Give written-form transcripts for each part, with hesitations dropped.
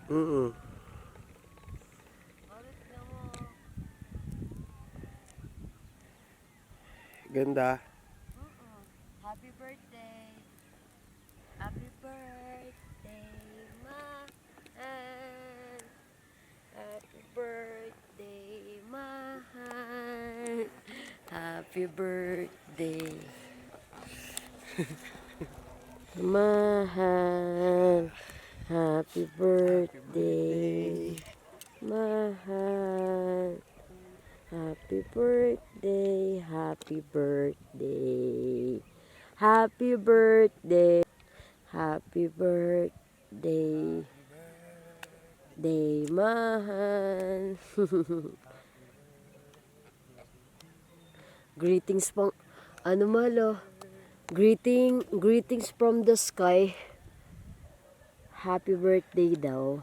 Mm. Ganda. Happy birthday. Happy birthday, mahal. Happy birthday, mahal. Happy birthday. Mahal. Happy birthday. Mahal. Happy birthday. Happy birthday. Happy birthday. Happy birthday. Day, mahal. Greetings pang, ano malo? Greetings from the sky. Happy birthday daw.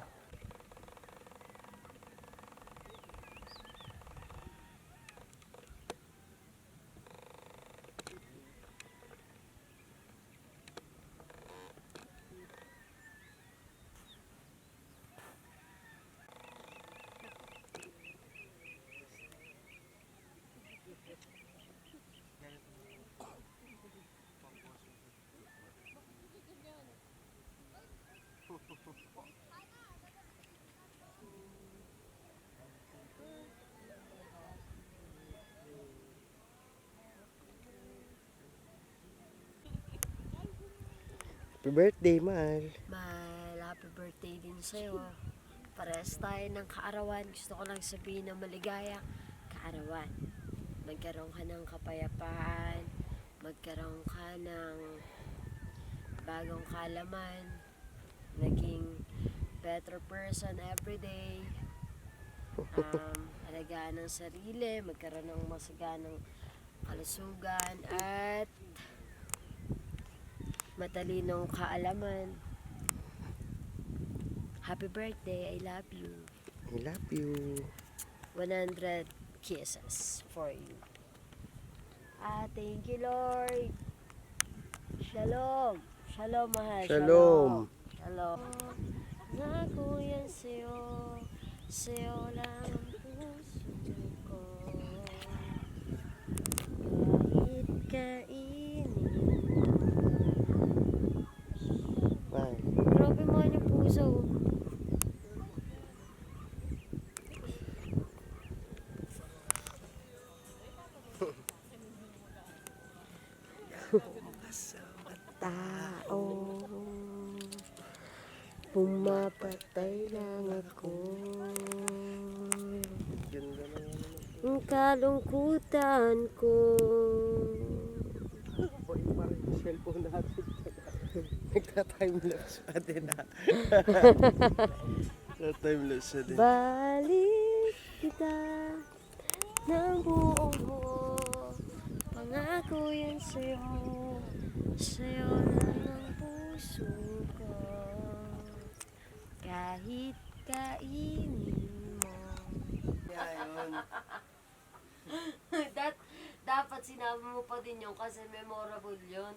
Happy birthday, mahal. Mahal, happy birthday din sa'yo. Parehas tayo ng kaarawan. Gusto ko lang sabihin na maligaya kaarawan. Magkaroon ka ng kapayapaan. Magkaroon ka ng bagong kalaman. Naging better person every day. Alagaan ng sarili. Magkaroon ng masaganang kalusugan. At matalinong kaalaman. Happy birthday, I love you. I love you. 100 kisses for you. Thank you, Lord. Shalom. Shalom, mahal. Shalom. Shalom. Nako yan sa'yo. Sa'yo lang ang puso ko. Kahit kainin. Mahal. Grabe mo yung puso. Tao, pumapatay lang ako. Ganda na yan. Ang kalungkutan ko. Boy, parang yung cellphone natin. Nagka-timelapse pa din ha. Nagka-timelapse pa din. Balik kita ng buong buo. Pangako yan sa'yo. Sa'yo lang ang puso ko. Kahit kainin mo. Dapat sinabi mo pa din yun kasi memorable yun.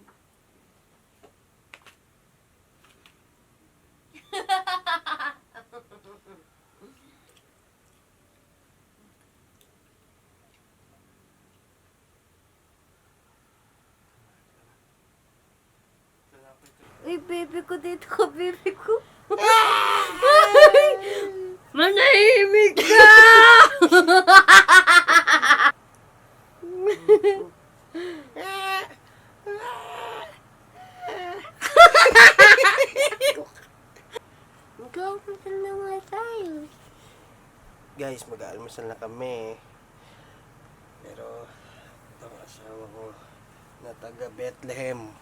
Uy, baby ko dito ka, baby ko. Manahimik ka! Ikaw, matal na nga tayo. Guys, mag-aalmusal na kami. Pero, ito ang asawa ko na taga Bethlehem.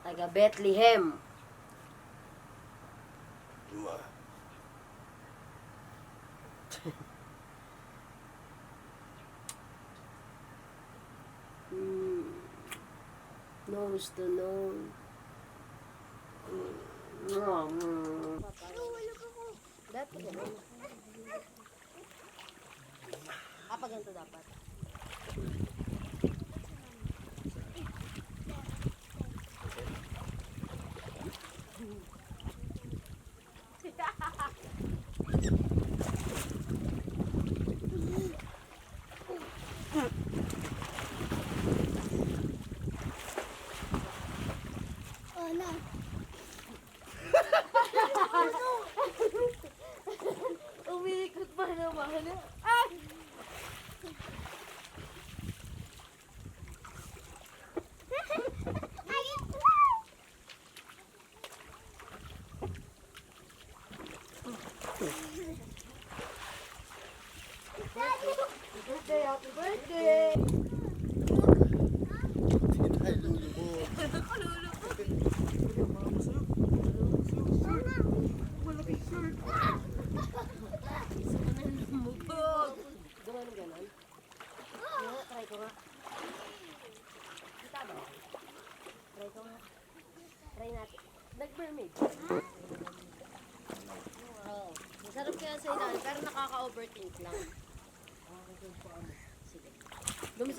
Taga Bethlehem. Diba? Nose to nose. Dapat ganun. Pag ganito dapat. Try natin. Nag-mermaid. Oo. Masarap kaya sa ilalim, pero nakaka-overthink lang.